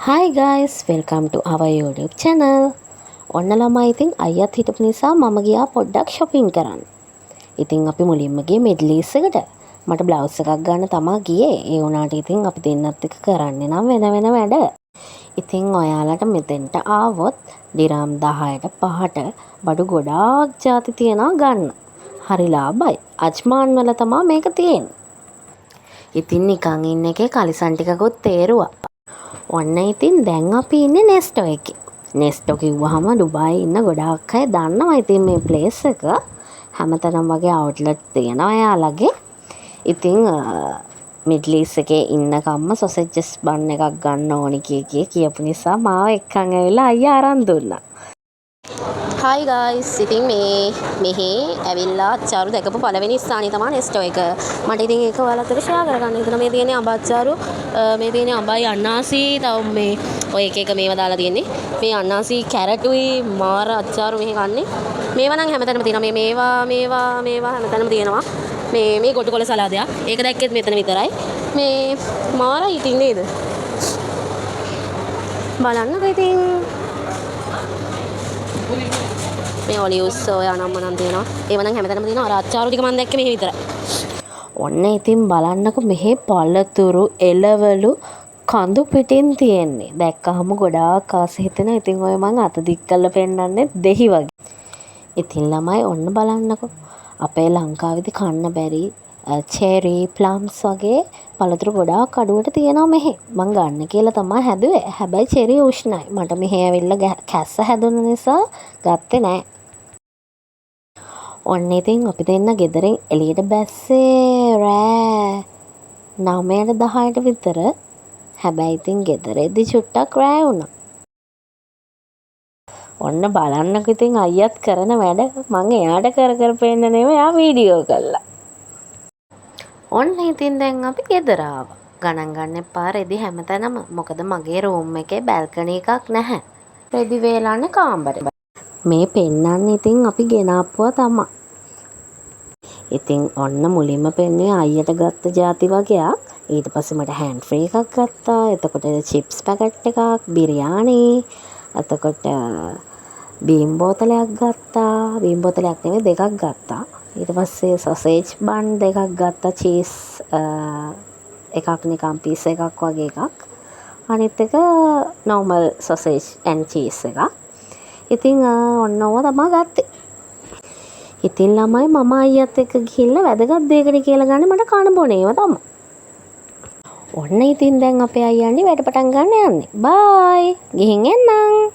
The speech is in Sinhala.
Hi guys, welcome to our YouTube channel. ඔන්න ළමයි ඉතින් අයියත් හිටපු නිසා මම ගියා පොඩ්ඩක් shopping කරන්න. ඉතින් අපි මුලින්ම ගියේ මිඩ්ලීස් එකට. මට බ්ලවුස් එකක් ගන්න තමා ගියේ. ඒ වුණාට ඉතින් අපි දෙන්නත් එක්ක කරන්නේ නම් වෙන වැඩ. ඉතින් ඔයාලට මෙතෙන්ට ආවොත් දිරාම් 10ට 5ට බඩු ගොඩාක් ಜಾති තියනවා ගන්න. හරි ලාභයි. අජ්මාන් වල තමා මේක තියෙන්නේ. ඉතින් නිකන් ඉන්න එකේ කලිසම් ටිකකුත් තේරුවා. ඔන්න ඉතින් දැන් අපි ඉන්නේ නෙස්ටෝ එකේ. නෙස්ටෝ කිව්වහම ඩුබායි ඉන්න ගොඩාක් අය දන්නවා ඉතින් මේ ප්ලේස් එක. හැමතැනම වගේ අවුට්ලට් තියෙනවා එයාලගේ. ඉතින් මිඩ්ලීස් එකේ ඉන්න කම්ම සොසේජස් බන් එකක් ගන්න ඕනි කියපු නිසා මාව එක්කන් ඇවිල්ලා අයියා අරන් දුන්නා. Hi guys, ඉතින් මෙහි ඇවිල්ලා අච්චාරු දැකපු පළවෙනි ස්ථානය තමයි නෙස්ටෝ එක. මට ඉතින් ඒක ඔයාලත් එක්ක ෂෙයා කරගන්න. ඉතින් මේ තියෙන්නේ අඹ අච්චාරු, මේ තියෙන්නේ අඹයි අන්නාසි, තව මේ ඔය එක මේවා දාලා තියෙන්නේ. මේ අන්නාසි කැරටුයි මාර අච්චාරු මෙහි කන්නේ. මේවා නම් හැමතැනම තියෙනවා. මේවා හැමතැනම තියෙනවා. මේ ගොටුකොළ සලාදයක්. ඒක දැක්කෙත් මෙතන විතරයි. මේ මාරයි ඉතින් නේද? බලන්නකෝ ඉතින් මේ ඔලිව්ස් ඔය අනම්මනම් තියෙනවා. ඒව නම් හැමතැනම තියෙනවා. අර අච්චාරු ටික මම දැක්කේ මෙහි විතරයි. ඔන්න ඉතින් බලන්නකො මෙහි පළතුරු එළවලු කඳු පිටින් තියෙන්නේ. දැක්කහම ගොඩාක් ආස හිතෙනවා. ඉතින් ඔය මං අත දික් කරලා පෙන්නන්නේ දෙහි වගේ. ඉතින් ළමයි ඔන්න බලන්නකො. අපේ ලංකාවේදී කන්න බැරි චෙරි ප්ලම්ස් වගේ පළතුරු ගොඩාක් අඩුවට තියෙනවා මෙහි. මං ගන්න කියලා තමයි හැදුවේ. හැබැයි චෙරි උෂ්ණයි. මට මෙහි ඇවිල්ලා කැස්ස හැදුන නිසා ගත්තේ නෑ. ඔන්න ඉතින් අපි දෙන්න ගෙදරින් එළියට බැස්සේ රෑ 9ට 10ට විතර. හැබැයි ඉතින් ගෙදරෙද්දි චුට්ටක් රෑ වුණා. ඔන්න බලන්නකො ඉතින් අයියත් කරන වැඩ මං එයාට කර පෙන්න නෙවෙයි එයා වීඩියෝ කළා. ඔන්න ඉතින් දැන් අපි ගෙදර ආවා. ගණන් ගන්න එපා රෙදි හැමතැනම. මොකද මගේ රූම් එකේ බැල්කනි එකක් නැහැ. රෙදි වේලන්නේ කාමරේ. මේ පෙන්නන්නේ ඉතින් අපි ගෙනාපුවා තමයි. ඉතින් ඔන්න මුලින්ම පෙන්නුවේ අයියට ගත්ත ಜಾති වගේක්. ඊට පස්සේ මට හෑන්ඩ් ෆ්‍රී එකක් ගත්තා. එතකොට චිප්ස් පැකට් එකක්, බිරියානි. එතකොට බීම් බෝතලයක් ගත්තා. බීම් බෝතලයක් නෙමෙයි දෙකක් ගත්තා. ඊට පස්සේ සොසේජ් බන් දෙකක් ගත්තා. චීස් එකක් නිකන් පීස් එකක් වගේ එකක්. අනිත් එක normal sausage and cheese එකක්. ඉතින් ඔන්න ඕවා තමයි ගත්තේ. ඉතින් ළමයි මම අයියත් එක්ක ගිහිල්ලා වැදගත් දෙයකට කියලා ගන්නේ මට කන බොන ඒවා තමයි. ඔන්න ඉතින් දැන් අපේ අයියන්නේ වැඩ පටන් ගන්න යන්නේ. බයි. ගිහින් එන්නම්.